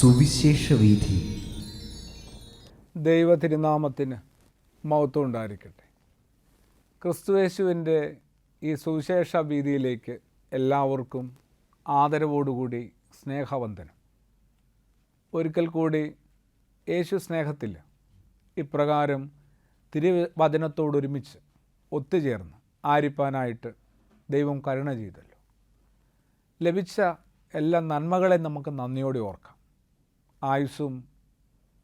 സുവിശേഷ വീഥി. ദൈവ തിരുനാമത്തിന് മഹത്വം ഉണ്ടായിരിക്കട്ടെ. ക്രിസ്തുയേശുവിൻ്റെ ഈ സുവിശേഷ വീഥിയിലേക്ക് എല്ലാവർക്കും ആദരവോടുകൂടി സ്നേഹവന്ദനം. ഒരിക്കൽ കൂടി യേശു സ്നേഹത്തിൽ ഇപ്രകാരം തിരുവചനത്തോടൊരുമിച്ച് ഒത്തുചേർന്ന് ആയിരിക്കാനായിട്ട് ദൈവം കരുണ ചെയ്തല്ലോ. ലഭിച്ച എല്ലാ നന്മകളെ നമുക്ക് നന്ദിയോടെ ഓർക്കാം. ആയുസ്സും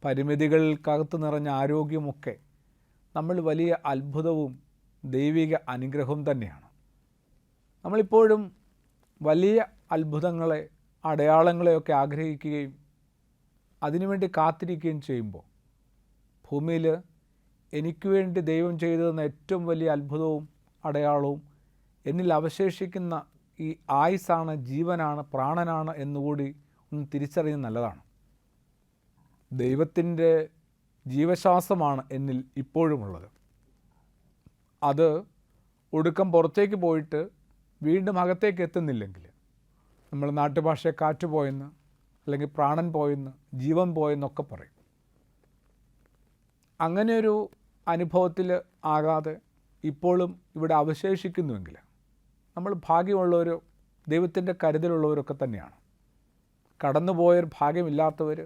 പരിമിതികൾക്കകത്ത് നിറഞ്ഞ ആരോഗ്യമൊക്കെ നമ്മൾ വലിയ അത്ഭുതവും ദൈവിക അനുഗ്രഹവും തന്നെയാണ്. നമ്മളിപ്പോഴും വലിയ അത്ഭുതങ്ങളെ, അടയാളങ്ങളെയൊക്കെ ആഗ്രഹിക്കുകയും അതിനുവേണ്ടി കാത്തിരിക്കുകയും ചെയ്യുമ്പോൾ ഭൂമിയിൽ എനിക്ക് വേണ്ടി ദൈവം ചെയ്തതെന്ന ഏറ്റവും വലിയ അത്ഭുതവും അടയാളവും എന്നിൽ അവശേഷിക്കുന്ന ഈ ആയുസ്സാണ്, ജീവനാണ്, പ്രാണനാണ് എന്നുകൂടി ഒന്ന് തിരിച്ചറിയുന്നത് നല്ലതാണ്. ദൈവത്തിൻ്റെ ജീവശ്വാസമാണ് എന്നിൽ ഇപ്പോഴുമുള്ളത്. അത് ഒടുക്കം പുറത്തേക്ക് പോയിട്ട് വീണ്ടും അകത്തേക്ക് എത്തുന്നില്ലെങ്കിൽ നമ്മൾ നാട്ടുഭാഷയെ കാറ്റ് പോയെന്ന്, അല്ലെങ്കിൽ പ്രാണൻ പോയെന്ന്, ജീവൻ പോയെന്നൊക്കെ പറയും. അങ്ങനെയൊരു അനുഭവത്തിൽ ആകാതെ ഇപ്പോഴും ഇവിടെ അവശേഷിക്കുന്നുവെങ്കിൽ നമ്മൾ ഭാഗ്യമുള്ളവരോ ദൈവത്തിൻ്റെ കരുതലുള്ളവരൊക്കെ തന്നെയാണ്. കടന്നുപോയവർ, ഭാഗ്യമില്ലാത്തവർ,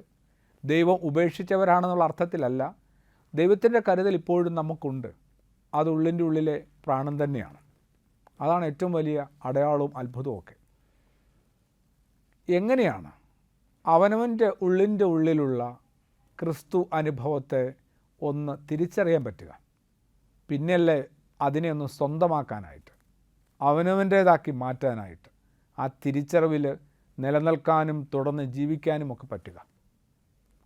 ദൈവം ഉപേക്ഷിച്ചവരാണെന്നുള്ള അർത്ഥത്തിലല്ല. ദൈവത്തിൻ്റെ കരുതൽ ഇപ്പോഴും നമുക്കുണ്ട്. അത് ഉള്ളിൻ്റെ ഉള്ളിലെ പ്രാണൻ തന്നെയാണ്. അതാണ് ഏറ്റവും വലിയ അടയാളവും അത്ഭുതവും ഒക്കെ. എങ്ങനെയാണ് അവനവൻ്റെ ഉള്ളിൻ്റെ ഉള്ളിലുള്ള ക്രിസ്തു അനുഭവത്തെ ഒന്ന് തിരിച്ചറിയാൻ പറ്റുക? പിന്നെയല്ലേ അതിനെ ഒന്ന് സ്വന്തമാക്കാനായിട്ട്, അവനവൻ്റേതാക്കി മാറ്റാനായിട്ട്, ആ തിരിച്ചറിവിൽ നിലനിൽക്കാനും തുടർന്ന് ജീവിക്കാനും ഒക്കെ പറ്റുക.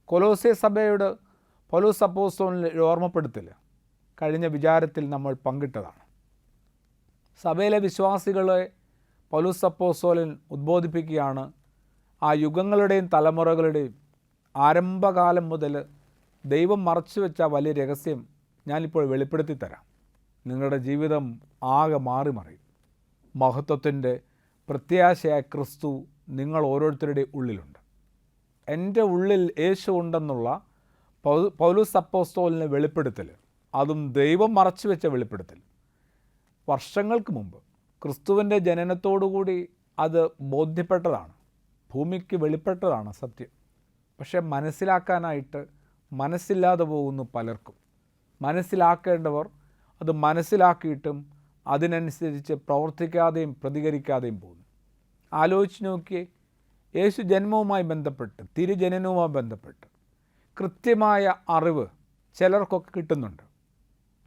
കൊലോസ്യ സഭയോട് പൗലോസ് അപ്പോസ്തലൻ്റെ ഓർമ്മപ്പെടുത്തൽ കഴിഞ്ഞ വിചാരത്തിൽ നമ്മൾ പങ്കിട്ടതാണ്. സഭയിലെ വിശ്വാസികളെ പൗലോസ് അപ്പോസ്തലൻ ഉദ്ബോധിപ്പിക്കുകയാണ്. ആ യുഗങ്ങളുടെയും തലമുറകളുടെയും ആരംഭകാലം മുതൽ ദൈവം മറച്ചുവെച്ച വലിയ രഹസ്യം ഞാനിപ്പോൾ വെളിപ്പെടുത്തി തരാം. നിങ്ങളുടെ ജീവിതം ആകെ മാറി മറിയും. മഹത്വത്തിൻ്റെ പ്രത്യാശയായ ക്രിസ്തു നിങ്ങൾ ഓരോരുത്തരുടെയും ഉള്ളിലുണ്ട്. എൻ്റെ ഉള്ളിൽ യേശു ഉണ്ടെന്നുള്ള പൗലോസ് അപ്പോസ്തലൻ്റെ വെളിപ്പെടുത്തൽ, അതും ദൈവം മറച്ചുവെച്ച വെളിപ്പെടുത്തൽ, വർഷങ്ങൾക്ക് മുമ്പ് ക്രിസ്തുവിൻ്റെ ജനനത്തോടുകൂടി അത് ബോധ്യപ്പെട്ടതാണ്, ഭൂമിക്ക് വെളിപ്പെട്ടതാണ് സത്യം. പക്ഷെ മനസ്സിലാക്കാനായിട്ട് മനസ്സില്ലാതെ പോകുന്നു പലർക്കും. മനസ്സിലാക്കേണ്ടവർ അത് മനസ്സിലാക്കിയിട്ടും അതിനനുസരിച്ച് പ്രവർത്തിക്കാതെയും പ്രതികരിക്കാതെയും പോകുന്നു. ആലോചിച്ച് നോക്കിയേ, യേശു ജന്മവുമായി ബന്ധപ്പെട്ട്, തിരുജനനവുമായി ബന്ധപ്പെട്ട് കൃത്യമായ അറിവ് ചിലർക്കൊക്കെ കിട്ടുന്നുണ്ട്.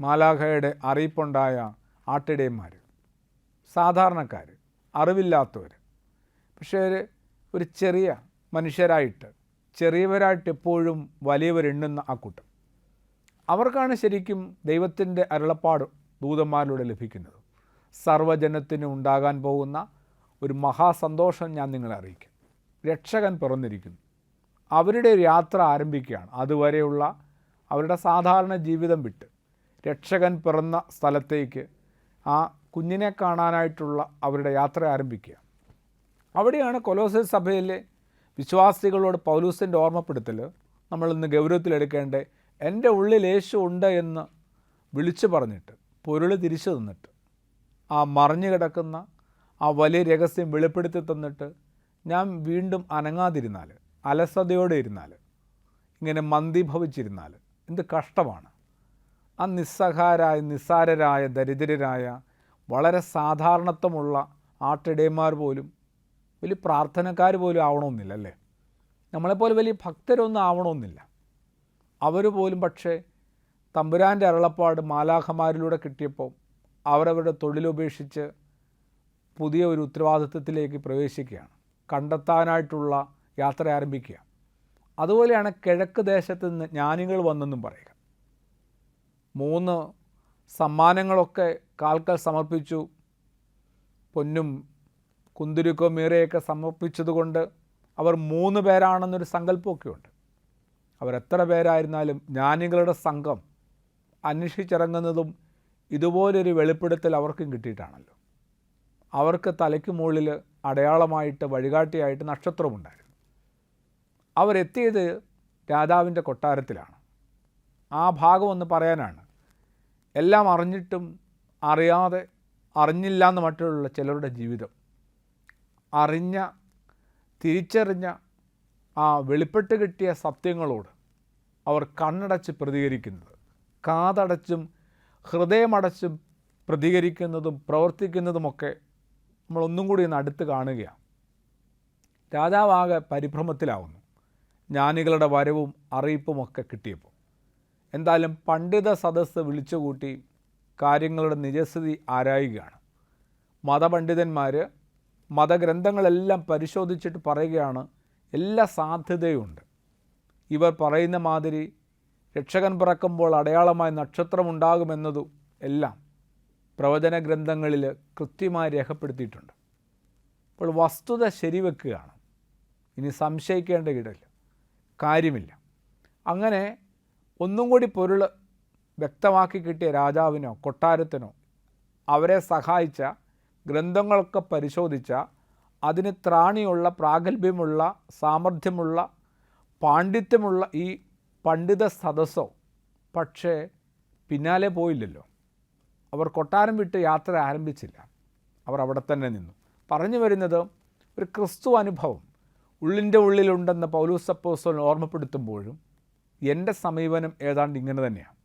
മാലാഖയുടെ അറിയിപ്പുണ്ടായ ആട്ടിടയന്മാർ, സാധാരണക്കാർ, അറിവില്ലാത്തവർ, പക്ഷേ ഒരു ചെറിയ മനുഷ്യരായിട്ട്, ചെറിയവരായിട്ട് എപ്പോഴും വലിയവരെണ്ണുന്ന ആ കൂട്ടം, അവർക്കാണ് ശരിക്കും ദൈവത്തിൻ്റെ അരുളപ്പാട് ദൂതന്മാരിലൂടെ ലഭിക്കുന്നത്. സർവ്വജനത്തിനും ഉണ്ടാകാൻ പോകുന്ന ഒരു മഹാസന്തോഷം ഞാൻ നിങ്ങളെ അറിയിക്കും. രക്ഷകൻ പിറന്നിരിക്കുന്നു. അവരുടെ ഒരു യാത്ര ആരംഭിക്കുകയാണ്. അതുവരെയുള്ള അവരുടെ സാധാരണ ജീവിതം വിട്ട് രക്ഷകൻ പിറന്ന സ്ഥലത്തേക്ക്, ആ കുഞ്ഞിനെ കാണാനായിട്ടുള്ള അവരുടെ യാത്ര ആരംഭിക്കുക. അവിടെയാണ് കൊലോസ്യ സഭയിലെ വിശ്വാസികളോട് പൗലോസിൻ്റെ ഓർമ്മപ്പെടുത്തൽ നമ്മളിന്ന് ഗൗരവത്തിലെടുക്കേണ്ട. എൻ്റെ ഉള്ളിൽ യേശു ഉണ്ട് എന്ന് വിളിച്ചു പറഞ്ഞിട്ട്, പൊരുൾ തിരിച്ചു തന്നിട്ട്, ആ മറിഞ്ഞു കിടക്കുന്ന ആ വലിയ രഹസ്യം വെളിപ്പെടുത്തി തന്നിട്ട് ഞാൻ വീണ്ടും അനങ്ങാതിരുന്നാൽ, അലസതയോടെ ഇരുന്നാൽ, ഇങ്ങനെ മന്ദീഭവിച്ചിരുന്നാൽ എന്ത് കഷ്ടമാണ്. ആ നിസ്സാരരായ, ദരിദ്രരായ, വളരെ സാധാരണത്വമുള്ള ആട്ടിടയന്മാർ പോലും വലിയ പ്രാർത്ഥനക്കാർ പോലും ആവണമെന്നില്ല, അല്ലേ? നമ്മളെപ്പോലെ വലിയ ഭക്തരൊന്നും ആവണമെന്നില്ല. അവർ പോലും പക്ഷേ തമ്പുരാൻ്റെ അരുളപ്പാട് മാലാഖമാരിലൂടെ കിട്ടിയപ്പോൾ അവരവരുടെ തൊഴിലുപേക്ഷിച്ച് പുതിയ ഒരു ഉത്തരവാദിത്വത്തിലേക്ക് പ്രവേശിക്കുകയാണ്. കണ്ടെത്താനായിട്ടുള്ള യാത്ര ആരംഭിക്കുക. അതുപോലെയാണ് കിഴക്ക് ദേശത്ത് നിന്ന് ജ്ഞാനികൾ വന്നെന്നും പറയുക. 3 സമ്മാനങ്ങളൊക്കെ കാൽക്കൽ സമർപ്പിച്ചു. പൊന്നും കുന്തിരുക്കോ മീറയൊക്കെ സമർപ്പിച്ചതുകൊണ്ട് അവർ 3 പേരാണെന്നൊരു സങ്കല്പമൊക്കെ ഉണ്ട്. അവരെത്ര പേരായിരുന്നാലും ജ്ഞാനികളുടെ സംഘം അന്വേഷിച്ചിറങ്ങുന്നതും ഇതുപോലൊരു വെളിപ്പെടുത്തൽ അവർക്കും കിട്ടിയിട്ടാണല്ലോ. അവർക്ക് തലയ്ക്ക് മുകളിൽ അടയാളമായിട്ട്, വഴികാട്ടിയായിട്ട് നക്ഷത്രമുണ്ടായിരുന്നു. അവരെത്തിയത് രാജാവിൻ്റെ കൊട്ടാരത്തിലാണ്. ആ ഭാഗം ഒന്ന് പറയാനാണ്. എല്ലാം അറിഞ്ഞിട്ടും അറിയാതെ, അറിഞ്ഞില്ല എന്ന് മറ്റുള്ള ചിലരുടെ ജീവിതം, തിരിച്ചറിഞ്ഞ ആ വെളിപ്പെട്ട് കിട്ടിയ സത്യങ്ങളോട് അവർ കണ്ണടച്ച് പ്രതികരിക്കുന്നത്, കാതടച്ചും ഹൃദയമടച്ചും പ്രതികരിക്കുന്നതും പ്രവർത്തിക്കുന്നതുമൊക്കെ നമ്മളൊന്നും കൂടി ഒന്ന് അടുത്ത് കാണുകയാണ്. രാജാവാകെ പരിഭ്രമത്തിലാവുന്നു, ജ്ഞാനികളുടെ വരവും അറിയിപ്പുമൊക്കെ കിട്ടിയപ്പോൾ. എന്തായാലും പണ്ഡിത സദസ്സ് വിളിച്ചുകൂട്ടി കാര്യങ്ങളുടെ നിജസ്ഥിതി ആരായുകയാണ്. മതപണ്ഡിതന്മാർ മതഗ്രന്ഥങ്ങളെല്ലാം പരിശോധിച്ചിട്ട് പറയുകയാണ്, എല്ലാ സാധ്യതയുമുണ്ട്. ഇവർ പറയുന്ന മാതിരി രക്ഷകൻ പിറക്കുമ്പോൾ അടയാളമായി നക്ഷത്രമുണ്ടാകുമെന്നതും എല്ലാം പ്രവചന ഗ്രന്ഥങ്ങളിൽ കൃത്യമായി രേഖപ്പെടുത്തിയിട്ടുണ്ട്. അപ്പോൾ വസ്തുത ശരിവെക്കുകയാണ്. ഇനി സംശയിക്കേണ്ട ഇടയില്ല, കാര്യമില്ല. അങ്ങനെ ഒന്നും കൂടി പൊരുൾ വ്യക്തമാക്കി കിട്ടിയ രാജാവിനോ കൊട്ടാരത്തിനോ അവരെ സഹായിച്ച, ഗ്രന്ഥങ്ങളൊക്കെ പരിശോധിച്ച, അതിന് ത്രാണിയുള്ള, പ്രാഗൽഭ്യമുള്ള, സാമർഥ്യമുള്ള, പാണ്ഡിത്യമുള്ള ഈ പണ്ഡിത സദസ്സോ പക്ഷേ പിന്നാലെ പോയില്ലല്ലോ. അവർ കൊട്ടാരം വിട്ട് യാത്ര ആരംഭിച്ചില്ല. അവർ അവിടെ തന്നെ നിന്നു. പറഞ്ഞു വരുന്നത് ഒരു ക്രിസ്തു അനുഭവം ഉള്ളിൻ്റെ ഉള്ളിലുണ്ടെന്ന് പൗലോസ് അപ്പോസ്തലൻ ഓർമ്മപ്പെടുത്തുമ്പോഴും എൻ്റെ സമീപനം ഏതാണ്ട് ഇങ്ങനെ തന്നെയാണ്.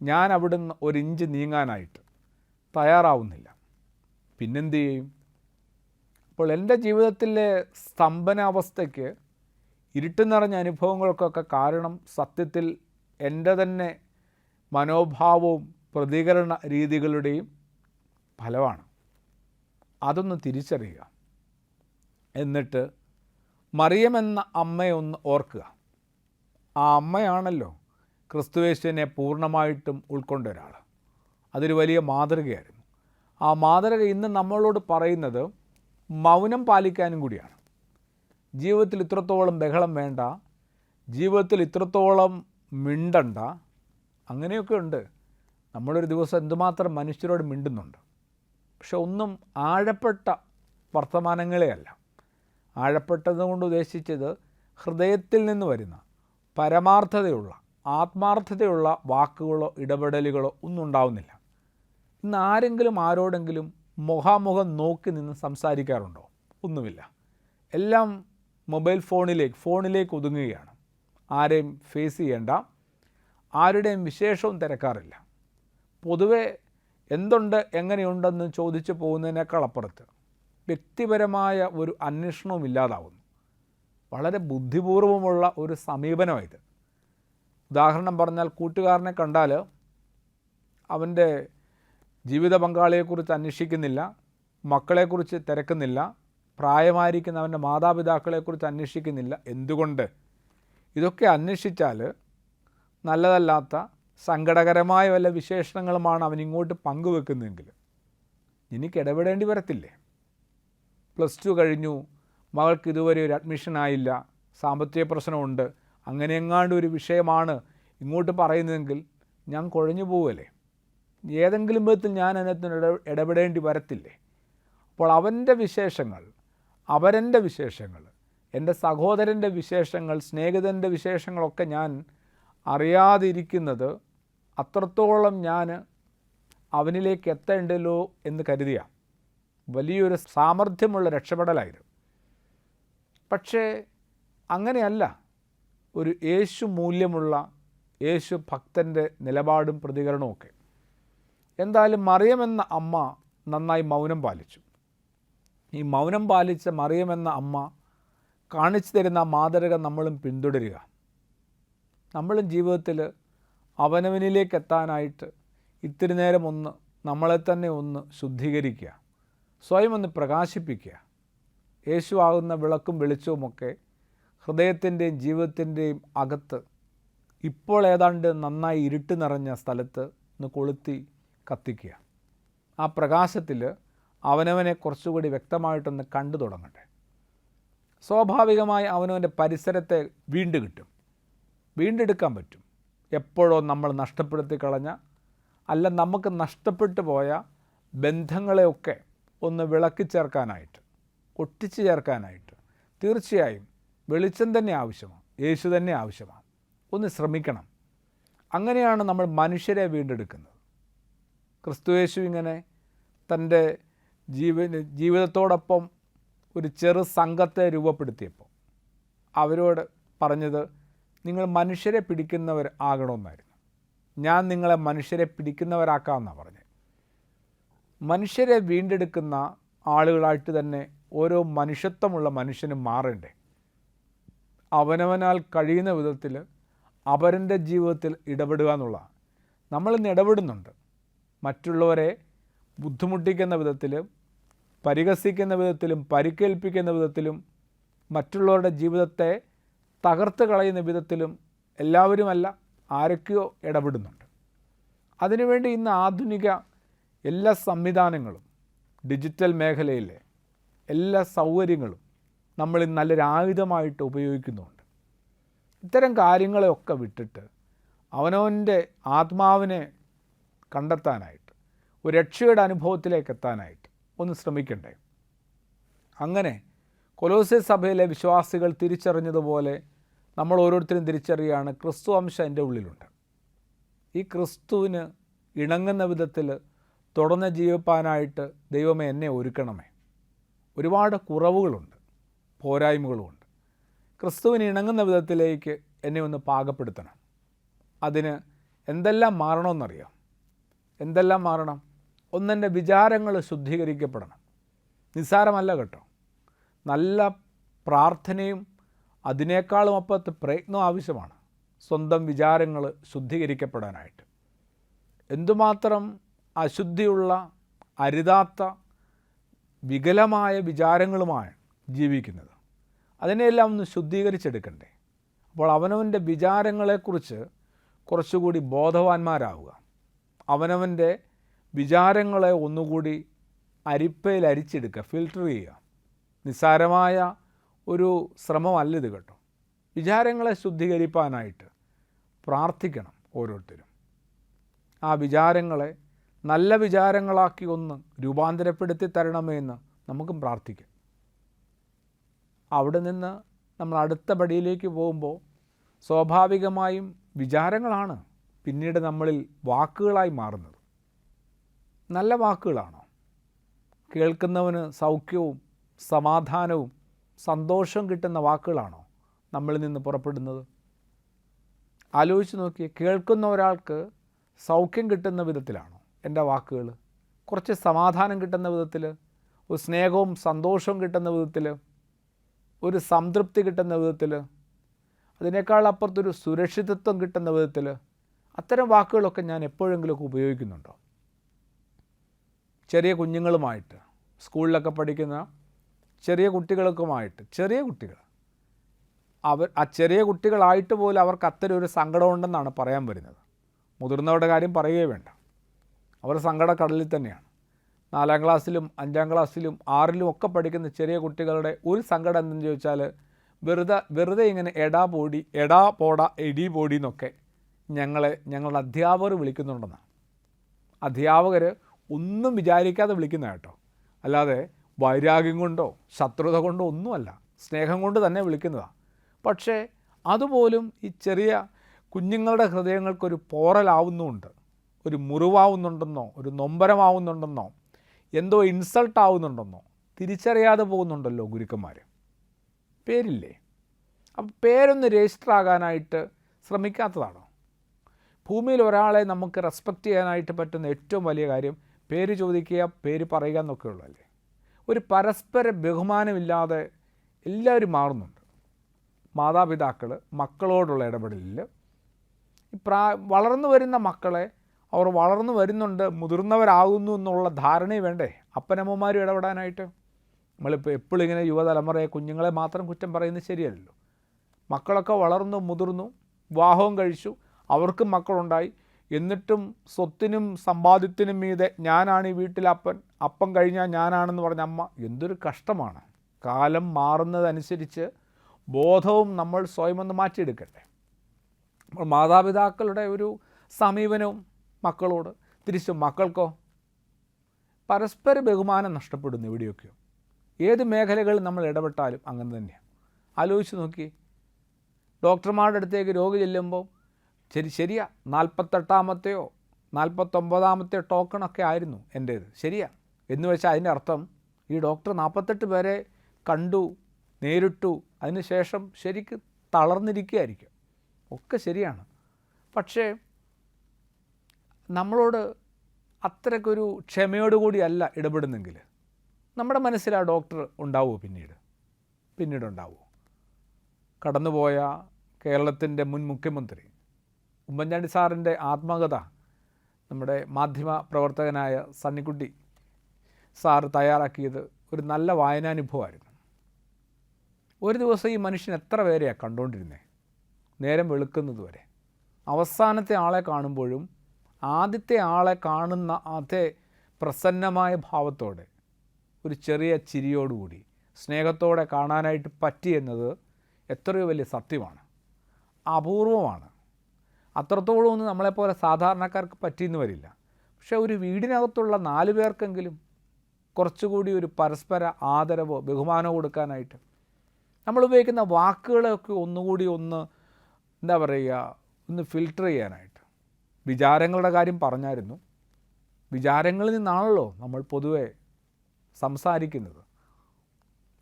ഞാൻ അവിടുന്ന് ഒരു ഇഞ്ച് നീങ്ങാനായിട്ട് തയ്യാറാവുന്നില്ല. പിന്നെന്ത് ചെയ്യും? അപ്പോൾ എൻ്റെ ജീവിതത്തിലെ സ്തംഭനാവസ്ഥയ്ക്ക്, ഇരുട്ട് നിറഞ്ഞ അനുഭവങ്ങൾക്കൊക്കെ കാരണം സത്യത്തിൽ എൻ്റെ തന്നെ മനോഭാവവും പ്രതികരണ രീതികളുടെയും ഫലമാണ്. അതൊന്ന് തിരിച്ചറിയുക. എന്നിട്ട് മറിയം എന്ന അമ്മയെ ഒന്ന് ഓർക്കുക. ആ അമ്മയാണല്ലോ ക്രിസ്തുയേശുവിനെ പൂർണ്ണമായിട്ടും ഉൾക്കൊണ്ട ഒരാൾ. അതൊരു വലിയ മാതൃകയായിരുന്നു. ആ മാതൃക ഇന്ന് നമ്മളോട് പറയുന്നത് മൗനം പാലിക്കാനും കൂടിയാണ്. ജീവിതത്തിൽ ഇത്രത്തോളം ബഹളം വേണ്ട, ജീവിതത്തിൽ ഇത്രത്തോളം മിണ്ടണ്ട, അങ്ങനെയൊക്കെ ഉണ്ട്. നമ്മളൊരു ദിവസം എന്തുമാത്രം മനുഷ്യരോട് മിണ്ടുന്നുണ്ട്. പക്ഷെ ഒന്നും ആഴപ്പെട്ട വർത്തമാനങ്ങളെ അല്ല. ആഴപ്പെട്ടതുകൊണ്ട് ഉദ്ദേശിച്ചത് ഹൃദയത്തിൽ നിന്ന് വരുന്ന പരമാർത്ഥതയുള്ള, ആത്മാർത്ഥതയുള്ള വാക്കുകളോ ഇടപെടലുകളോ ഒന്നും ഉണ്ടാവുന്നില്ല. ഇന്ന് ആരെങ്കിലും ആരോടെങ്കിലും മുഖാമുഖം നോക്കി നിന്ന് സംസാരിക്കാറുണ്ടോ? ഒന്നുമില്ല. എല്ലാം മൊബൈൽ ഫോണിലേക്ക് ഒതുങ്ങുകയാണ്. ആരെയും ഫേസ് ചെയ്യേണ്ട, ആരുടെയും വിശേഷവും തിരക്കാറില്ല. പൊതുവെ എന്തുണ്ട്, എങ്ങനെയുണ്ടെന്ന് ചോദിച്ചു പോകുന്നതിനേക്കാൾ അപ്പുറത്ത് വ്യക്തിപരമായ ഒരു അന്വേഷണവും ഇല്ലാതാവുന്നു. വളരെ ബുദ്ധിപൂർവമുള്ള ഒരു സമീപനമായത്. ഉദാഹരണം പറഞ്ഞാൽ, കൂട്ടുകാരനെ കണ്ടാൽ അവൻ്റെ ജീവിത പങ്കാളിയെക്കുറിച്ച് അന്വേഷിക്കുന്നില്ല, മക്കളെക്കുറിച്ച് തിരക്കുന്നില്ല, പ്രായമായിരിക്കുന്ന അവൻ്റെ മാതാപിതാക്കളെക്കുറിച്ച് അന്വേഷിക്കുന്നില്ല. എന്തുകൊണ്ട്? ഇതൊക്കെ അന്വേഷിച്ചാൽ നല്ലതല്ലാത്ത സങ്കടകരമായ വല്ല വിശേഷണങ്ങളുമാണ് അവനിങ്ങോട്ട് പങ്കുവെക്കുന്നതെങ്കിൽ എനിക്ക് ഇടപെടേണ്ടി വരത്തില്ലേ? +2 കഴിഞ്ഞു, മകൾക്ക് ഇതുവരെ ഒരു അഡ്മിഷൻ ആയില്ല, സാമ്പത്തിക പ്രശ്നമുണ്ട്, അങ്ങനെ എങ്ങാണ്ട് ഒരു വിഷയമാണ് ഇങ്ങോട്ട് പറയുന്നതെങ്കിൽ ഞാൻ കുഴഞ്ഞു പോവുമല്ലേ? ഏതെങ്കിലും വിധത്തിൽ ഞാൻ അതിനകത്ത് ഇടപെടേണ്ടി വരത്തില്ലേ? അപ്പോൾ അവൻ്റെ വിശേഷങ്ങൾ, അവരെൻ്റെ വിശേഷങ്ങൾ, എൻ്റെ സഹോദരൻ്റെ വിശേഷങ്ങൾ, സ്നേഹിതൻ്റെ വിശേഷങ്ങളൊക്കെ ഞാൻ അറിയാതിരിക്കുന്നത് അത്രത്തോളം ഞാൻ അവനിലേക്ക് എത്തേണ്ടല്ലോ എന്ന് കരുതിയ വലിയൊരു സാമർഥ്യമുള്ള രക്ഷപ്പെടലായിരുന്നു. പക്ഷേ അങ്ങനെയല്ല ഒരു യേശു മൂല്യമുള്ള യേശു ഭക്തൻ്റെ നിലപാടും പ്രതികരണവുമൊക്കെ. എന്തായാലും മറിയമെന്ന അമ്മ നന്നായി മൗനം പാലിച്ചു. ഈ മൗനം പാലിച്ച മറിയമെന്ന അമ്മ കാണിച്ചു തരുന്ന മാതൃക നമ്മളും പിന്തുടരുക. നമ്മളും ജീവിതത്തിൽ അവനവനിലേക്ക് എത്താനായിട്ട് ഇത്തിരി നേരം ഒന്ന് നമ്മളെ തന്നെ ഒന്ന് ശുദ്ധീകരിക്കുക, സ്വയം ഒന്ന് പ്രകാശിപ്പിക്കുക. യേശു ആകുന്ന വിളക്കും വെളിച്ചവുമൊക്കെ ഹൃദയത്തിൻ്റെയും ജീവിതത്തിൻ്റെയും അകത്ത് ഇപ്പോൾ ഏതാണ്ട് നന്നായി ഇരുട്ട് നിറഞ്ഞ സ്ഥലത്ത് ഒന്ന് കൊളുത്തി കത്തിക്കുക. ആ പ്രകാശത്തിൽ അവനവനെ കുറച്ചുകൂടി വ്യക്തമായിട്ടൊന്ന് കണ്ടു തുടങ്ങട്ടെ. സ്വാഭാവികമായി അവനവൻ്റെ പരിസരത്തെ വീണ്ടെടുക്കാൻ പറ്റും. എപ്പോഴോ നമ്മൾ നഷ്ടപ്പെടുത്തി കളഞ്ഞ, അല്ല നമുക്ക് നഷ്ടപ്പെട്ടു പോയ ബന്ധങ്ങളെയൊക്കെ ഒന്ന് വിളക്കി ചേർക്കാനായിട്ട്, ഒട്ടിച്ചു ചേർക്കാനായിട്ട് തീർച്ചയായും വെളിച്ചം തന്നെ ആവശ്യമാണ്, യേശു തന്നെ ആവശ്യമാണ്. ഒന്ന് ശ്രമിക്കണം. അങ്ങനെയാണ് നമ്മൾ മനുഷ്യരെ വീണ്ടെടുക്കുന്നത്. ക്രിസ്തുയേശു ഇങ്ങനെ തൻ്റെ ജീവിതത്തോടൊപ്പം ഒരു ചെറു സംഘത്തെ രൂപപ്പെടുത്തിയപ്പോൾ അവരോട് പറഞ്ഞത്, നിങ്ങൾ മനുഷ്യരെ പിടിക്കുന്നവർ ആകണമെന്നായിരുന്നു. ഞാൻ നിങ്ങളെ മനുഷ്യരെ പിടിക്കുന്നവരാക്കാമെന്നാണ് പറഞ്ഞത്. മനുഷ്യരെ വീണ്ടെടുക്കുന്ന ആളുകളായിട്ട് തന്നെ ഓരോ മനുഷ്യത്വമുള്ള മനുഷ്യനും മാറേണ്ടേ. അവനവനാൽ കഴിയുന്ന വിധത്തിൽ അവരുടെ ജീവിതത്തിൽ ഇടപെടുക എന്നുള്ളതാണ്. നമ്മളിന്ന് ഇടപെടുന്നുണ്ട്. മറ്റുള്ളവരെ ബുദ്ധിമുട്ടിക്കുന്ന വിധത്തിലും പരിഹസിക്കുന്ന വിധത്തിലും പരിക്കേൽപ്പിക്കുന്ന വിധത്തിലും മറ്റുള്ളവരുടെ ജീവിതത്തെ തകർത്ത് കളയുന്ന വിധത്തിലും എല്ലാവരുമല്ല, ആരൊക്കെയോ ഇടപെടുന്നുണ്ട്. അതിനുവേണ്ടി ഇന്ന് ആധുനിക എല്ലാ സംവിധാനങ്ങളും, ഡിജിറ്റൽ മേഖലയിലെ എല്ലാ സൗകര്യങ്ങളും നമ്മൾ നല്ലൊരു ആയുധമായിട്ട് ഉപയോഗിക്കുന്നുണ്ട്. ഇത്തരം കാര്യങ്ങളെയൊക്കെ വിട്ടിട്ട് അവനവൻ്റെ ആത്മാവിനെ കണ്ടെത്താനായിട്ട്, ഒരു രക്ഷയുടെ അനുഭവത്തിലേക്ക് എത്താനായിട്ട് ഒന്ന് ശ്രമിക്കണ്ടേ. അങ്ങനെ കൊലോസ്സേ സഭയിലെ വിശ്വാസികൾ തിരിച്ചറിഞ്ഞതുപോലെ നമ്മൾ ഓരോരുത്തരും തിരിച്ചറിയുകയാണ്, ക്രിസ്തു അംശം എൻ്റെ ഉള്ളിലുണ്ട്. ഈ ക്രിസ്തുവിന് ഇണങ്ങുന്ന വിധത്തിൽ തുടർന്ന് ജീവിപ്പാനായിട്ട് ദൈവമേ എന്നെ ഒരുക്കണമേ. ഒരുപാട് കുറവുകളുണ്ട്, പോരായ്മകളുമുണ്ട്. ക്രിസ്തുവിന് ഇണങ്ങുന്ന വിധത്തിലേക്ക് എന്നെ ഒന്ന് പാകപ്പെടുത്തണം. അതിന് എന്തെല്ലാം മാറണമെന്നറിയാം. എന്തെല്ലാം മാറണം? ഒന്നെൻ്റെ വിചാരങ്ങൾ ശുദ്ധീകരിക്കപ്പെടണം. നിസ്സാരമല്ല കേട്ടോ. നല്ല പ്രാർത്ഥനയും അതിനേക്കാളും അപ്പുറത്ത് പ്രയത്നം ആവശ്യമാണ് സ്വന്തം വിചാരങ്ങൾ ശുദ്ധീകരിക്കപ്പെടാനായിട്ട്. എന്തുമാത്രം അശുദ്ധിയുള്ള, അരുതാത്ത, വികലമായ വിചാരങ്ങളുമാണ് ജീവിക്കുന്നത്. അതിനെല്ലാം ഒന്ന് ശുദ്ധീകരിച്ചെടുക്കണ്ടേ. അപ്പോൾ അവനവൻ്റെ വിചാരങ്ങളെക്കുറിച്ച് കുറച്ചുകൂടി ബോധവാന്മാരാവുക. അവനവൻ്റെ വിചാരങ്ങളെ ഒന്നുകൂടി അരിപ്പയിൽ അരിച്ചെടുക്കുക, ഫിൽട്ടർ ചെയ്യുക. നിസ്സാരമായ ഒരു ശ്രമമല്ലിത് കേട്ടോ. വിചാരങ്ങളെ ശുദ്ധീകരിക്കാനായിട്ട് പ്രാർത്ഥിക്കണം ഓരോരുത്തരും. ആ വിചാരങ്ങളെ നല്ല വിചാരങ്ങളാക്കി ഒന്ന് രൂപാന്തരപ്പെടുത്തി തരണമേ എന്ന് നമുക്കും പ്രാർത്ഥിക്കാം. അവിടെ നിന്ന് നമ്മൾ അടുത്ത പടിയിലേക്ക് പോകുമ്പോൾ സ്വാഭാവികമായും വിചാരങ്ങളാണ് പിന്നീട് നമ്മളിൽ വാക്കുകളായി മാറുന്നത്. നല്ല വാക്കുകളാണോ? കേൾക്കുന്നവന് സൗഖ്യവും സമാധാനവും സന്തോഷവും കിട്ടുന്ന വാക്കുകളാണോ നമ്മളിൽ നിന്ന് പുറപ്പെടുന്നത്? ആലോചിച്ച് നോക്കിയേ. കേൾക്കുന്ന ഒരാൾക്ക് സൗഖ്യം കിട്ടുന്ന വിധത്തിലാണോ എൻ്റെ വാക്കുകൾ? കുറച്ച് സമാധാനം കിട്ടുന്ന വിധത്തിൽ, ഒരു സ്നേഹവും സന്തോഷവും കിട്ടുന്ന വിധത്തിൽ, ഒരു സംതൃപ്തി കിട്ടുന്ന വിധത്തിൽ, അതിനേക്കാൾ അപ്പുറത്തൊരു സുരക്ഷിതത്വം കിട്ടുന്ന വിധത്തിൽ, അത്തരം വാക്കുകളൊക്കെ ഞാൻ എപ്പോഴെങ്കിലുമൊക്കെ ഉപയോഗിക്കുന്നുണ്ടോ? ചെറിയ കുഞ്ഞുങ്ങളുമായിട്ട്, സ്കൂളിലൊക്കെ പഠിക്കുന്ന ചെറിയ കുട്ടികൾക്കുമായിട്ട്, ചെറിയ കുട്ടികൾ, ആ ചെറിയ കുട്ടികളായിട്ട് പോലും അവർക്ക് അത്തരം ഒരു സങ്കടമുണ്ടെന്നാണ് പറയാൻ വരുന്നത്. മുതിർന്നവരുടെ കാര്യം പറയുകയേ വേണ്ട. അവർ സങ്കടക്കടലിൽ തന്നെയാണ്. 4ാം ക്ലാസ്സിലും 5ാം ക്ലാസ്സിലും 6ലും ഒക്കെ പഠിക്കുന്ന ചെറിയ കുട്ടികളുടെ ഒരു സങ്കടം എന്തെന്ന് ചോദിച്ചാൽ, വെറുതെ ഇങ്ങനെ എടാ പോടാ എടി പോടി എന്നൊക്കെ ഞങ്ങളുടെ അധ്യാപകർ വിളിക്കുന്നുണ്ടെന്നാണ്. അധ്യാപകർ ഒന്നും വിചാരിക്കാതെ വിളിക്കുന്ന കേട്ടോ. അല്ലാതെ വൈരാഗ്യം കൊണ്ടോ ശത്രുത കൊണ്ടോ ഒന്നുമല്ല, സ്നേഹം കൊണ്ട് തന്നെ വിളിക്കുന്നതാണ്. പക്ഷേ അതുപോലും ഈ ചെറിയ കുഞ്ഞുങ്ങളുടെ ഹൃദയങ്ങൾക്കൊരു പോറലാവുന്നുണ്ട്, ഒരു മുറിവാവുന്നുണ്ടെന്നോ, ഒരു നൊമ്പരമാവുന്നുണ്ടെന്നോ, എന്തോ ഇൻസൾട്ടാവുന്നുണ്ടെന്നോ തിരിച്ചറിയാതെ പോകുന്നുണ്ടല്ലോ ഗുരുക്കന്മാർ. പേരില്ലേ? അപ്പം പേരൊന്ന് രജിസ്റ്റർ ആകാനായിട്ട് ശ്രമിക്കാത്തതാണോ? ഭൂമിയിൽ ഒരാളെ നമുക്ക് റെസ്പെക്റ്റ് ചെയ്യാനായിട്ട് പറ്റുന്ന ഏറ്റവും വലിയ കാര്യം പേര് ചോദിക്കുക, പേര് പറയുക എന്നൊക്കെ ഉള്ളതല്ലേ. ഒരു പരസ്പര ബഹുമാനമില്ലാതെ എല്ലാവരും മാറുന്നുണ്ട്. മാതാപിതാക്കൾ മക്കളോടുള്ള ഇടപെടലിൽ വളർന്നു വരുന്ന മക്കളെ അവർ വളർന്നു വരുന്നുണ്ട്, മുതിർന്നവരാകുന്നു എന്നുള്ള ധാരണയും വേണ്ടേ അപ്പനമ്മമാരും ഇടപെടാനായിട്ട്? നമ്മളിപ്പോൾ എപ്പോഴും ഇങ്ങനെ യുവതലമുറയെ, കുഞ്ഞുങ്ങളെ മാത്രം കുറ്റം പറയുന്നത് ശരിയല്ലല്ലോ. മക്കളൊക്കെ വളർന്നു മുതിർന്നു, വിവാഹവും കഴിച്ചു, അവർക്കും മക്കളുണ്ടായി. എന്നിട്ടും സ്വത്തിനും സമ്പാദ്യത്തിനും മീതെ ഞാനാണ് ഈ വീട്ടിലെ അപ്പം കഴിഞ്ഞാൽ ഞാനാണെന്ന് പറഞ്ഞ അമ്മ. എന്തൊരു കഷ്ടമാണ്. കാലം മാറുന്നതനുസരിച്ച് ബോധവും നമ്മൾ സ്വയം ഒന്ന് മാറ്റിയെടുക്കട്ടെ. അപ്പോൾ മാതാപിതാക്കളുടെ ഒരു സമീപനവും മക്കളോട്, തിരിച്ചും മക്കൾക്കോ പരസ്പര ബഹുമാനം നഷ്ടപ്പെടുന്നു എവിടെയൊക്കെയോ. ഏത് മേഖലകളിൽ നമ്മൾ ഇടപെട്ടാലും അങ്ങനെ തന്നെയാണ്. ആലോചിച്ച് നോക്കി. ഡോക്ടർമാരുടെ അടുത്തേക്ക് രോഗി ചെല്ലുമ്പോൾ ശരിയാ 48-ാമത്തെയോ 49-ാമത്തെ ടോക്കണൊക്കെ ആയിരുന്നു എൻ്റേത്, ശരിയാ എന്ന് വെച്ചാൽ അതിൻ്റെ അർത്ഥം ഈ ഡോക്ടർ 48 പേരെ കണ്ടു, നേരിട്ടു, അതിനുശേഷം ശരിക്ക് തളർന്നിരിക്കുകയായിരിക്കും. ഒക്കെ ശരിയാണ്. പക്ഷേ നമ്മളോട് അത്രയ്ക്കൊരു ക്ഷമയോടുകൂടിയല്ല ഇടപെടുന്നെങ്കിൽ നമ്മുടെ മനസ്സിൽ ആ ഡോക്ടർ ഉണ്ടാവുമോ? പിന്നീട് ഉണ്ടാവുമോ? കടന്നുപോയ കേരളത്തിൻ്റെ മുൻ മുഖ്യമന്ത്രി ഉമ്മൻചാണ്ടി സാറിൻ്റെ ആത്മകഥ നമ്മുടെ മാധ്യമ പ്രവർത്തകനായ സണ്ണിക്കുട്ടി സാറ് തയ്യാറാക്കിയത് ഒരു നല്ല വായനാനുഭവമായിരുന്നു. ഒരു ദിവസം ഈ മനുഷ്യൻ എത്ര പേരെയാണ് കണ്ടുകൊണ്ടിരുന്നത്? നേരം വെളുക്കുന്നത് വരെ. അവസാനത്തെ ആളെ കാണുമ്പോഴും ആദ്യത്തെ ആളെ കാണുന്ന അതേ പ്രസന്നമായ ഭാവത്തോടെ, ഒരു ചെറിയ ചിരിയോടുകൂടി, സ്നേഹത്തോടെ കാണാനായിട്ട് പറ്റിയെന്നത് എത്രയോ വലിയ സത്യമാണ്, അപൂർവമാണ്. അത്രത്തോളം ഒന്നും നമ്മളെപ്പോലെ സാധാരണക്കാർക്ക് പറ്റിയെന്ന് വരില്ല. പക്ഷേ ഒരു വീടിനകത്തുള്ള 4 പേർക്കെങ്കിലും കുറച്ചുകൂടി ഒരു പരസ്പര ആദരവോ ബഹുമാനമോ കൊടുക്കാനായിട്ട് നമ്മൾ ഉപയോഗിക്കുന്ന വാക്കുകളൊക്കെ ഒന്നുകൂടി എന്താ പറയുക, ഒന്ന് ഫിൽട്ടർ ചെയ്യാനായിട്ട്. വിചാരങ്ങളുടെ കാര്യം പറഞ്ഞായിരുന്നു. വിചാരങ്ങളിൽ നിന്നാണല്ലോ നമ്മൾ പൊതുവെ സംസാരിക്കുന്നത്.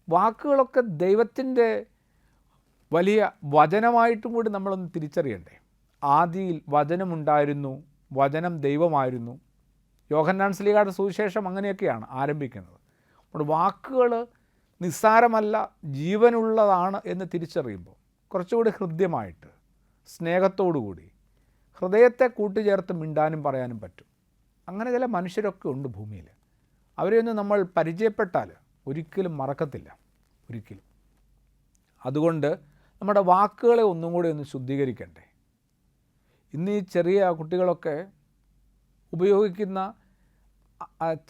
വാക്കുകളൊക്കെ ദൈവത്തിൻ്റെ വലിയ വചനമായിട്ടും കൂടി നമ്മളൊന്ന് തിരിച്ചറിയണ്ടേ. ആദിയിൽ വചനമുണ്ടായിരുന്നു, വചനം ദൈവമായിരുന്നു. യോഹന്നാൻ ശ്ലീഹായുടെ സുവിശേഷം അങ്ങനെയൊക്കെയാണ് ആരംഭിക്കുന്നത്. അപ്പോൾ വാക്കുകൾ നിസ്സാരമല്ല, ജീവനുള്ളതാണ് എന്ന് തിരിച്ചറിയുമ്പോൾ കുറച്ചുകൂടി ഹൃദ്യമായിട്ട്, സ്നേഹത്തോടുകൂടി, ഹൃദയത്തെ കൂട്ടിച്ചേർത്ത് മിണ്ടാനും പറയാനും പറ്റും. അങ്ങനെ ചില മനുഷ്യരൊക്കെ ഉണ്ട് ഭൂമിയിൽ. അവരെയൊന്നും നമ്മൾ പരിചയപ്പെട്ടാൽ ഒരിക്കലും മറക്കത്തില്ല, ഒരിക്കലും. അതുകൊണ്ട് നമ്മുടെ വാക്കുകളെ ഒന്നും കൂടി ഒന്ന് ശുദ്ധീകരിക്കണ്ടേ. ഇന്ന് ഈ ചെറിയ കുട്ടികളൊക്കെ ഉപയോഗിക്കുന്ന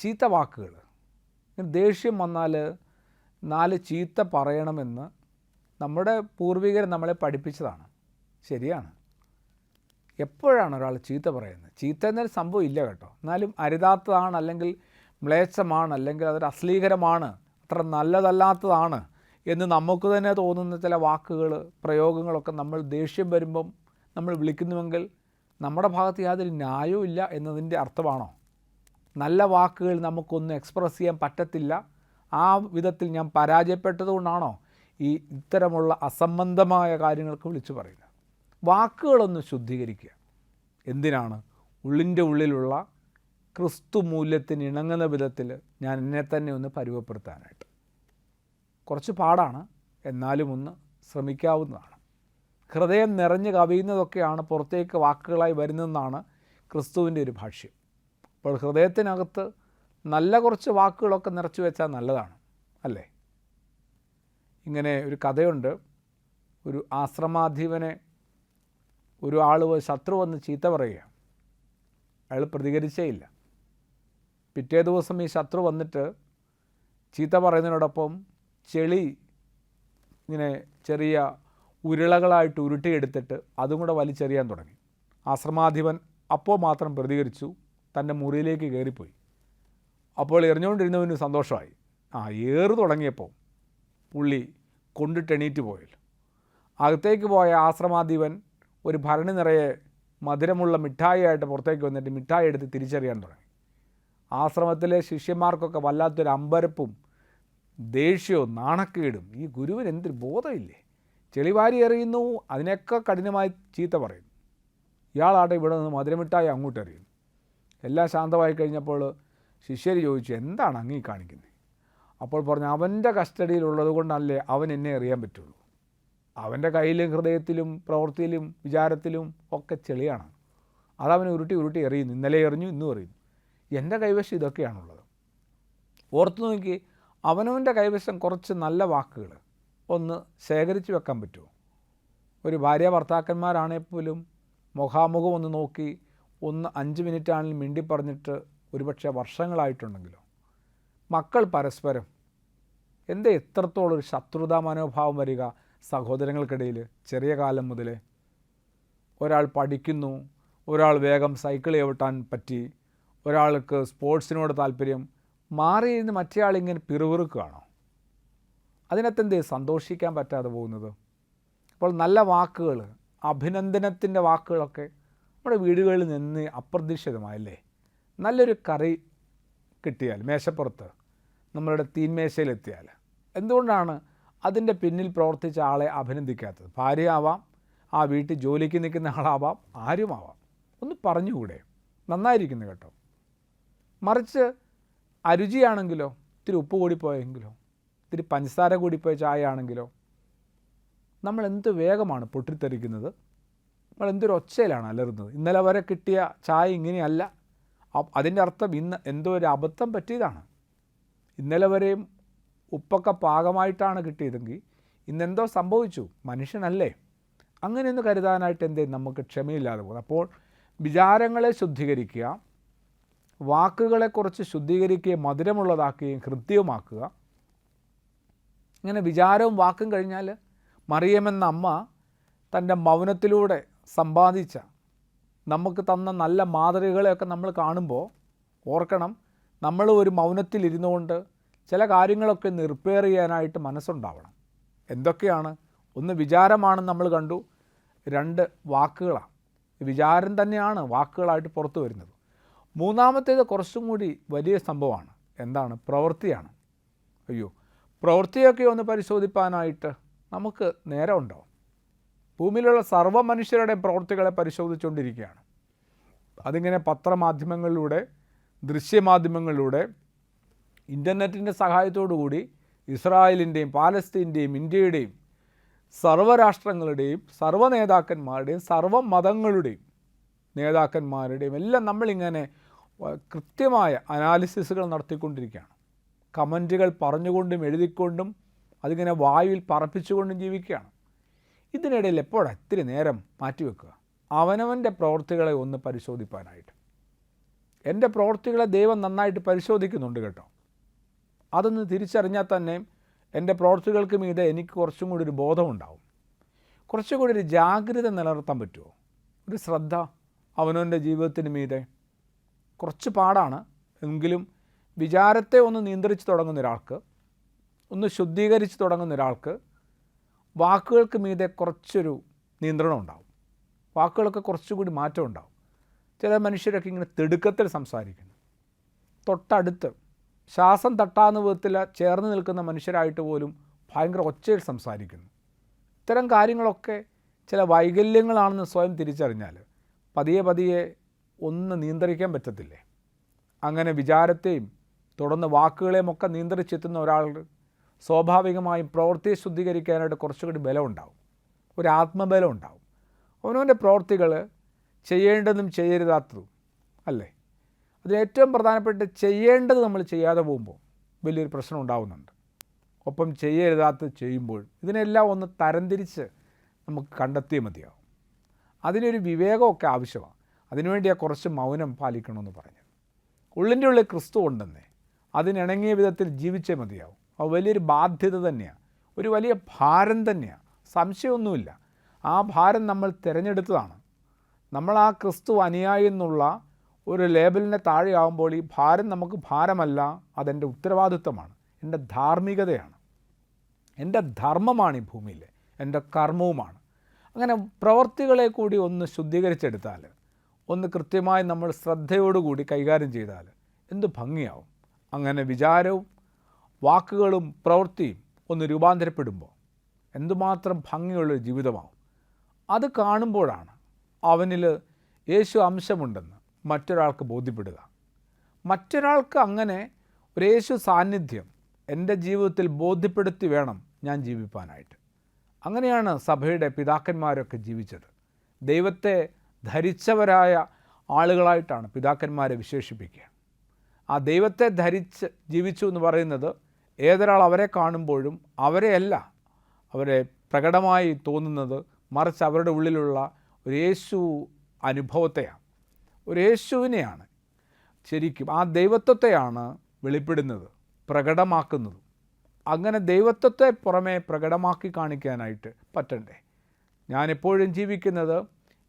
ചീത്ത വാക്കുകൾ, ദേഷ്യം വന്നാൽ 4 ചീത്ത പറയണമെന്ന് നമ്മുടെ പൂർവികർ നമ്മളെ പഠിപ്പിച്ചതാണ്. ശരിയാണ്. എപ്പോഴാണ് ഒരാൾ ചീത്ത പറയുന്നത്? ചീത്ത എന്നൊരു സംഭവം ഇല്ല കേട്ടോ. എന്നാലും അരുതാത്തതാണ്, അല്ലെങ്കിൽ മ്ലേച്ഛമാണ്, അല്ലെങ്കിൽ അതൊരു അശ്ലീകരമാണ്, അത്ര നല്ലതല്ലാത്തതാണ് എന്ന് നമുക്ക് തന്നെ തോന്നുന്ന ചില വാക്കുകൾ, പ്രയോഗങ്ങളൊക്കെ നമ്മൾ ദേഷ്യം വരുമ്പം നമ്മൾ വിളിക്കുന്നുവെങ്കിൽ നമ്മുടെ ഭാഗത്ത് യാതൊരു ന്യായവും ഇല്ല എന്നതിൻ്റെ അർത്ഥമാണോ? നല്ല വാക്കുകൾ നമുക്കൊന്നും എക്സ്പ്രസ് ചെയ്യാൻ പറ്റത്തില്ല, ആ വിധത്തിൽ ഞാൻ പരാജയപ്പെട്ടതുകൊണ്ടാണോ ഇത്തരമുള്ള അസംബന്ധമായ കാര്യങ്ങൾക്ക് വിളിച്ചു പറയുന്നത്? വാക്കുകളൊന്ന് ശുദ്ധീകരിക്കുക. എന്തിനാണ്? ഉള്ളിൻ്റെ ഉള്ളിലുള്ള ക്രിസ്തു മൂല്യത്തിന് ഇണങ്ങുന്ന വിധത്തിൽ ഞാൻ എന്നെ തന്നെ ഒന്ന് പരുവപ്പെടുത്താനായിട്ട്. കുറച്ച് പാടാണ്, എന്നാലും ഒന്ന് ശ്രമിക്കാവുന്നതാണ്. ഹൃദയം നിറഞ്ഞ് കവിയുന്നതൊക്കെയാണ് പുറത്തേക്ക് വാക്കുകളായി വരുന്നതെന്നാണ് ക്രിസ്തുവിൻ്റെ ഒരു ഭാഷ്യം. അപ്പോൾ ഹൃദയത്തിനകത്ത് നല്ല കുറച്ച് വാക്കുകളൊക്കെ നിറച്ചു വെച്ചാൽ നല്ലതാണ്, അല്ലേ? ഇങ്ങനെ ഒരു കഥയുണ്ട്. ഒരു ആശ്രമാധീപനെ ഒരു ശത്രു വന്ന് ചീത്ത പറയുക. അയാൾ പ്രതികരിച്ചേ ഇല്ല. പിറ്റേ ദിവസം ഈ ശത്രു വന്നിട്ട് ചീത്ത പറയുന്നതിനോടൊപ്പം ചെളി ഇങ്ങനെ ചെറിയ ഉരുളകളായിട്ട് ഉരുട്ടിയെടുത്തിട്ട് അതും കൂടെ വലിച്ചെറിയാൻ തുടങ്ങി. ആശ്രമാധിപൻ അപ്പോൾ മാത്രം പ്രതികരിച്ചു, തൻ്റെ മുറിയിലേക്ക് കയറിപ്പോയി. അപ്പോൾ എറിഞ്ഞുകൊണ്ടിരുന്നവന് സന്തോഷമായി. ഏറ് തുടങ്ങിയപ്പോൾ പുള്ളി കൊണ്ടിട്ടെണീറ്റ് പോയല്ലോ. അകത്തേക്ക് പോയ ആശ്രമാധിപൻ ഒരു ഭരണി നിറയെ മധുരമുള്ള മിഠായിയായിട്ട് പുറത്തേക്ക് വന്നിട്ട് മിഠായി എടുത്ത് തിരിച്ചറിയാൻ തുടങ്ങി. ആശ്രമത്തിലെ ശിഷ്യന്മാർക്കൊക്കെ വല്ലാത്തൊരു അമ്പരപ്പും ദേഷ്യവും നാണക്കേടും. ഈ ഗുരുവിന് എന്തൊരു ബോധമില്ലേ, ചെളിവാരി എറിയുന്നു, അതിനൊക്കെ കഠിനമായി ചീത്ത പറയുന്നു. ഇയാളാട്ടെ ഇവിടെ നിന്ന് മധുരമിഠായി അങ്ങോട്ട് എറിയുന്നു. എല്ലാം ശാന്തമായി കഴിഞ്ഞപ്പോൾ ശിഷ്യർ ചോദിച്ചു, എന്താണ് അങ്ങീ കാണിക്കുന്നത്? അപ്പോൾ പറഞ്ഞു, അവൻ്റെ കസ്റ്റഡിയിലുള്ളത് കൊണ്ടല്ലേ അവൻ എന്നെ അറിയാൻ പറ്റുള്ളൂ. അവൻ്റെ കയ്യിലും ഹൃദയത്തിലും പ്രവൃത്തിയിലും വിചാരത്തിലും ഒക്കെ ചെളിയാണ്. അതവനെ ഉരുട്ടി ഉരുട്ടി എറിയുന്നു. ഇന്നലെ എറിഞ്ഞു, ഇന്നും എറിയുന്നു. എൻ്റെ കൈവശം ഇതൊക്കെയാണുള്ളത്. ഓർത്തു നോക്കി, അവനവൻ്റെ കൈവശം കുറച്ച് നല്ല വാക്കുകൾ ഒന്ന് ശേഖരിച്ച് വെക്കാൻ പറ്റുമോ? ഒരു ഭാര്യ ഭർത്താക്കന്മാരാണെങ്കിൽ പോലും മുഖാമുഖം ഒന്ന് നോക്കി 5 മിനിറ്റ് ആണെങ്കിലും മിണ്ടി പറഞ്ഞിട്ട് ഒരുപക്ഷെ വർഷങ്ങളായിട്ടുണ്ടെങ്കിലോ. മക്കൾ പരസ്പരം എത്രത്തോളം ഒരു ശത്രുതാ മനോഭാവം വരിക സഹോദരങ്ങൾക്കിടയിൽ ചെറിയ കാലം മുതലേ. ഒരാൾ പഠിക്കുന്നു, ഒരാൾ വേഗം സൈക്കിൾ ചവിട്ടാൻ പറ്റി, ഒരാൾക്ക് സ്പോർട്സിനോട് താല്പര്യം, മാറിയിരുന്ന് മറ്റേയാളിങ്ങനെ പിറുപിറുക്കുകയാണോ? അതിനകത്തെന്തേ സന്തോഷിക്കാൻ പറ്റാതെ പോകുന്നത്? അപ്പോൾ നല്ല വാക്കുകൾ, അഭിനന്ദനത്തിൻ്റെ വാക്കുകളൊക്കെ നമ്മുടെ വീടുകളിൽ നിന്ന് അപ്രതീക്ഷിതമായല്ലേ? നല്ലൊരു കറി കിട്ടിയാൽ മേശപ്പുറത്ത്, നമ്മളുടെ തീന്മേശയിലെത്തിയാൽ എന്തുകൊണ്ടാണ് അതിൻ്റെ പിന്നിൽ പ്രവർത്തിച്ച ആളെ അഭിനന്ദിക്കാത്തത്? ഭാര്യയാവാം, ആ വീട്ടിൽ ജോലിക്ക് നിൽക്കുന്ന ആളാവാം, ആരുമാവാം. ഒന്ന് പറഞ്ഞുകൂടെ? നന്നായിരിക്കുന്നു കേട്ടോ. മറിച്ച് അരുചിയാണെങ്കിലോ, ഇത്തിരി ഉപ്പ് കൂടിപ്പോയെങ്കിലോ, ഇത്തിരി പഞ്ചസാര കൂടിപ്പോയ ചായ ആണെങ്കിലോ നമ്മൾ എന്ത് വേഗമാണ് പൊട്ടിത്തെറിക്കുന്നത്. നമ്മൾ എന്തൊരു ഒച്ചയിലാണ് അലറുന്നത്. ഇന്നലെ വരെ കിട്ടിയ ചായ ഇങ്ങനെയല്ല. അതിൻ്റെ അർത്ഥം ഇന്ന് എന്തോ ഒരു അബദ്ധം പറ്റിയതാണ്. ഇന്നലെ വരെയും ഉപ്പൊക്കെ പാകമായിട്ടാണ് കിട്ടിയതെങ്കിൽ ഇന്നെന്തോ സംഭവിച്ചു. മനുഷ്യനല്ലേ? അങ്ങനെയൊന്ന് കരുതാനായിട്ട് എന്തേ നമുക്ക് ക്ഷമയില്ലാതെ പോകുന്നത്. അപ്പോൾ വിചാരങ്ങളെ ശുദ്ധീകരിക്കുക, വാക്കുകളെ കുറച്ച് ശുദ്ധീകരിക്കുകയും മധുരമുള്ളതാക്കുകയും ഹൃദ്യവുമാക്കുക. ഇങ്ങനെ വിചാരവും വാക്കും കഴിഞ്ഞാൽ മറിയമെന്ന അമ്മ തൻ്റെ മൗനത്തിലൂടെ സമ്പാദിച്ച നമുക്ക് തന്ന നല്ല മാതൃകകളെയൊക്കെ നമ്മൾ കാണുമ്പോൾ ഓർക്കണം, നമ്മൾ ഒരു മൗനത്തിലിരുന്നു കൊണ്ട് ചില കാര്യങ്ങളൊക്കെ റിപ്പയർ ചെയ്യാനായിട്ട് മനസ്സുണ്ടാവണം. എന്തൊക്കെയാണ്? ഒന്ന് വിചാരമാണെന്ന് നമ്മൾ കണ്ടു, 2 വാക്കുകളാണ്. വിചാരം തന്നെയാണ് വാക്കുകളായിട്ട് പുറത്തു വരുന്നത്. മൂന്നാമത്തേത് കുറച്ചും കൂടി വലിയ സംഭവമാണ്. എന്താണ്? പ്രവൃത്തിയാണ്. അയ്യോ, പ്രവൃത്തിയൊക്കെ ഒന്ന് പരിശോധിപ്പാനായിട്ട് നമുക്ക് നേരമുണ്ടോ? ഭൂമിയിലുള്ള സർവ്വ മനുഷ്യരുടെ പ്രവൃത്തികളെ പരിശോധിച്ചുകൊണ്ടിരിക്കുകയാണ്. അതിങ്ങനെ പത്രമാധ്യമങ്ങളിലൂടെ, ദൃശ്യമാധ്യമങ്ങളിലൂടെ, ഇൻ്റർനെറ്റിൻ്റെ സഹായത്തോടു കൂടി ഇസ്രായേലിൻ്റെയും പാലസ്തീൻ്റെയും ഇന്ത്യയുടെയും സർവ്വരാഷ്ട്രങ്ങളുടെയും സർവ്വ നേതാക്കന്മാരുടെയും സർവ്വ മതങ്ങളുടെയും നേതാക്കന്മാരുടെയും എല്ലാം നമ്മളിങ്ങനെ കൃത്യമായ അനാലിസിസുകൾ നടത്തിക്കൊണ്ടിരിക്കുകയാണ്. കമൻറ്റുകൾ പറഞ്ഞുകൊണ്ടും എഴുതിക്കൊണ്ടും അതിങ്ങനെ വായുവിൽ പറപ്പിച്ചുകൊണ്ടും ജീവിക്കുകയാണ്. ഇതിനിടയിൽ എപ്പോഴാണ് ഇത്തിരി നേരം മാറ്റിവെക്കുക? അവനവൻ്റെ പ്രവൃത്തികളെ ഒന്ന് പരിശോധിപ്പാനായിട്ട്. എൻ്റെ പ്രവൃത്തികളെ ദൈവം നന്നായിട്ട് പരിശോധിക്കുന്നുണ്ട് കേട്ടോ. അതൊന്ന് തിരിച്ചറിഞ്ഞാൽ തന്നെ എൻ്റെ പ്രവൃത്തികൾക്ക് മീതെ എനിക്ക് കുറച്ചും കൂടി ഒരു ബോധമുണ്ടാവും. കുറച്ചുകൂടി ഒരു ജാഗ്രത നിലനിർത്താൻ പറ്റുമോ? ഒരു ശ്രദ്ധ അവനവൻ്റെ ജീവിതത്തിന് മീതെ. കുറച്ച് പാടാണ്. എങ്കിലും വിചാരത്തെ ഒന്ന് നിയന്ത്രിച്ച് തുടങ്ങുന്ന ഒരാൾക്ക്, ഒന്ന് ശുദ്ധീകരിച്ച് തുടങ്ങുന്ന ഒരാൾക്ക് വാക്കുകൾക്ക് മീതെ കുറച്ചൊരു നിയന്ത്രണം ഉണ്ടാവും. വാക്കുകളൊക്കെ കുറച്ചുകൂടി മാറ്റം ഉണ്ടാവും. ചില മനുഷ്യരൊക്കെ ഇങ്ങനെ തിടുക്കത്തിൽ സംസാരിക്കുന്നു. തൊട്ടടുത്ത് ശ്വാസം തട്ടാവുന്ന വിധത്തിൽ ചേർന്ന് നിൽക്കുന്ന മനുഷ്യരായിട്ട് പോലും ഭയങ്കര ഒച്ചയിൽ സംസാരിക്കുന്നു. ഇത്തരം കാര്യങ്ങളൊക്കെ ചില വൈകല്യങ്ങളാണെന്ന് സ്വയം തിരിച്ചറിഞ്ഞാൽ പതിയെ പതിയെ ഒന്ന് നിയന്ത്രിക്കാൻ പറ്റത്തില്ലേ? അങ്ങനെ വിചാരത്തെയും തുടർന്ന് വാക്കുകളെയും ഒക്കെ നിയന്ത്രിച്ചെത്തുന്ന ഒരാൾ സ്വാഭാവികമായും പ്രവൃത്തിയെ ശുദ്ധീകരിക്കാനായിട്ട് കുറച്ചുകൂടി ബലം ഉണ്ടാവും, ഒരു ആത്മബലം ഉണ്ടാവും. അവനവൻ്റെ പ്രവൃത്തികൾ ചെയ്യേണ്ടതും ചെയ്യരുതാത്തതും അല്ലേ? അതിലേറ്റവും പ്രധാനപ്പെട്ട ചെയ്യേണ്ടത് നമ്മൾ ചെയ്യാതെ പോകുമ്പോൾ വലിയൊരു പ്രശ്നം ഉണ്ടാകുന്നുണ്ട്. ഒപ്പം ചെയ്യരുതാത്തത് ചെയ്യുമ്പോൾ ഇതിനെല്ലാം ഒന്ന് തരംതിരിച്ച് നമുക്ക് കണ്ടെത്തിയേ മതിയാവും. അതിനൊരു വിവേകമൊക്കെ ആവശ്യമാണ്. അതിനുവേണ്ടിയാണ് കുറച്ച് മൗനം പാലിക്കണമെന്ന് പറഞ്ഞത്. ഉള്ളിൻ്റെ ഉള്ളിൽ ക്രിസ്തു ഉണ്ടെന്നേ, അതിനിണങ്ങിയ വിധത്തിൽ ജീവിച്ചേ മതിയാവും. അത് വലിയൊരു ബാധ്യത തന്നെയാണ്, ഒരു വലിയ ഭാരം തന്നെയാണ്, സംശയമൊന്നുമില്ല. ആ ഭാരം നമ്മൾ തിരഞ്ഞെടുത്തതാണ്. നമ്മൾ ആ ക്രിസ്തു അനുയായി എന്നുള്ള ഒരു ലേബലിൻ്റെ താഴെയാവുമ്പോൾ ഈ ഭാരം നമുക്ക് ഭാരമല്ല, അതെൻ്റെ ഉത്തരവാദിത്വമാണ്, എൻ്റെ ധാർമ്മികതയാണ്, എൻ്റെ ധർമ്മമാണ് ഈ ഭൂമിയിലെ, എൻ്റെ കർമ്മവുമാണ്. അങ്ങനെ പ്രവർത്തികളെ കൂടി ഒന്ന് ശുദ്ധീകരിച്ചെടുത്താൽ, ഒന്ന് കൃത്യമായി നമ്മൾ ശ്രദ്ധയോടുകൂടി കൈകാര്യം ചെയ്താൽ എന്ത് ഭംഗിയാവും. അങ്ങനെ വിചാരവും വാക്കുകളും പ്രവൃത്തിയും ഒന്ന് രൂപാന്തരപ്പെടുമ്പോൾ എന്തുമാത്രം ഭംഗിയുള്ളൊരു ജീവിതമാവും. അത് കാണുമ്പോഴാണ് അവനിൽ യേശു അംശമുണ്ടെന്ന് മറ്റൊരാൾക്ക് ബോധ്യപ്പെടുക. മറ്റൊരാൾക്ക് അങ്ങനെ ഒരു യേശു സാന്നിധ്യം എൻ്റെ ജീവിതത്തിൽ ബോധ്യപ്പെടുത്തി വേണം ഞാൻ ജീവിപ്പാനായിട്ട്. അങ്ങനെയാണ് സഭയുടെ പിതാക്കന്മാരൊക്കെ ജീവിച്ചത്. ദൈവത്തെ ധരിച്ചവരായ ആളുകളായിട്ടാണ് പിതാക്കന്മാരെ വിശേഷിപ്പിക്കുക. ആ ദൈവത്തെ ധരിച്ച് ജീവിച്ചു എന്ന് പറയുന്നത് ഏതൊരാൾ അവരെ കാണുമ്പോഴും അവരെയല്ല അവരെ പ്രകടമായി തോന്നുന്നത്, മറിച്ച് അവരുടെ ഉള്ളിലുള്ള ഒരു യേശു അനുഭവത്തെയാണ്, ഒരു യേശുവിനെയാണ് ശരിക്കും, ആ ദൈവത്വത്തെയാണ് വെളിപ്പെടുന്നത്, പ്രകടമാക്കുന്നത്. അങ്ങനെ ദൈവത്വത്തെ പുറമേ പ്രകടമാക്കി കാണിക്കാനായിട്ട് പറ്റണ്ടേ? ഞാനെപ്പോഴും ജീവിക്കുന്നത്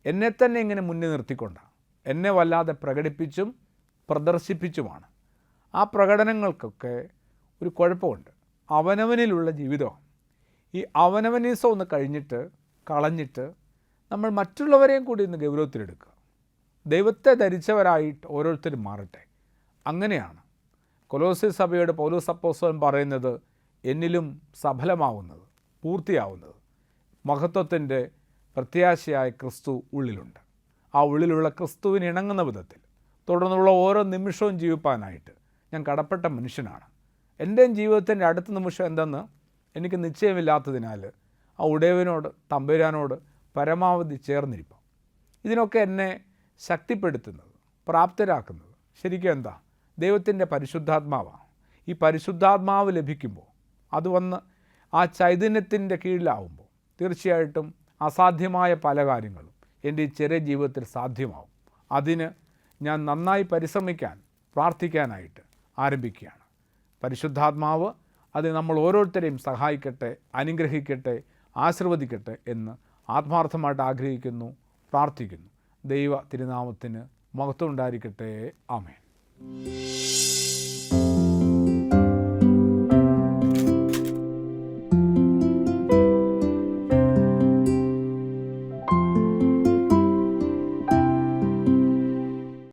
എന്നെ തന്നെ ഇങ്ങനെ മുന്നിൽ നിർത്തിക്കൊണ്ടാണ്, എന്നെ വല്ലാതെ പ്രകടിപ്പിച്ചും പ്രദർശിപ്പിച്ചുമാണ്. ആ പ്രകടനങ്ങൾക്കൊക്കെ ഒരു കുഴപ്പമുണ്ട്. അവനവനിലുള്ള ജീവിതമാണ്. ഈ അവനവനീസം ഒന്ന് കളഞ്ഞിട്ട് നമ്മൾ മറ്റുള്ളവരെയും കൂടി ഒന്ന് ഗൗരവത്തിലെടുക്കുക. ദൈവത്തെ ധരിച്ചവരായിട്ട് ഓരോരുത്തരും മാറട്ടെ. അങ്ങനെയാണ് കൊലോസ്യ സഭയോട് പൗലോസ് അപ്പോസ്തലൻ പറയുന്നത്, എന്നിലും സഫലമാവുന്നത്, പൂർത്തിയാവുന്നത് മഹത്വത്തിൻ്റെ പ്രത്യാശയായ ക്രിസ്തു ഉള്ളിലുണ്ട്. ആ ഉള്ളിലുള്ള ക്രിസ്തുവിന് ഇണങ്ങുന്ന വിധത്തിൽ തുടർന്നുള്ള ഓരോ നിമിഷവും ജീവിപ്പാനായിട്ട് ഞാൻ കടപ്പെട്ട മനുഷ്യനാണ്. എൻ്റെയും ജീവിതത്തിൻ്റെ അടുത്ത നിമിഷം എന്തെന്ന് എനിക്ക് നിശ്ചയമില്ലാത്തതിനാൽ ആ ഉടയവനോട്, തമ്പുരാനോട് പരമാവധി ചേർന്നിരിപ്പം. ഇതിനൊക്കെ എന്നെ ശക്തിപ്പെടുത്തുന്നത്, പ്രാപ്തരാക്കുന്നത് ശരിക്കും എന്താ? ദൈവത്തിൻ്റെ പരിശുദ്ധാത്മാവാണ്. ഈ പരിശുദ്ധാത്മാവ് ലഭിക്കുമ്പോൾ, അത് വന്ന് ആ ചൈതന്യത്തിൻ്റെ കീഴിലാവുമ്പോൾ തീർച്ചയായിട്ടും അസാധ്യമായ പല കാര്യങ്ങളും എൻ്റെ ഈ ചെറിയ ജീവിതത്തിൽ സാധ്യമാവും. അതിന് ഞാൻ നന്നായി പരിശ്രമിക്കാൻ, പ്രാർത്ഥിക്കാനായിട്ട് ആരംഭിക്കുകയാണ്. പരിശുദ്ധാത്മാവ് അത് നമ്മൾ ഓരോരുത്തരെയും സഹായിക്കട്ടെ, അനുഗ്രഹിക്കട്ടെ, ആശീർവദിക്കട്ടെ എന്ന് ആത്മാർത്ഥമായിട്ട് ആഗ്രഹിക്കുന്നു, പ്രാർത്ഥിക്കുന്നു. ദൈവ തിരുനാമത്തിന് മഹത്വം ഉണ്ടായിരിക്കട്ടെ. ആമേൻ.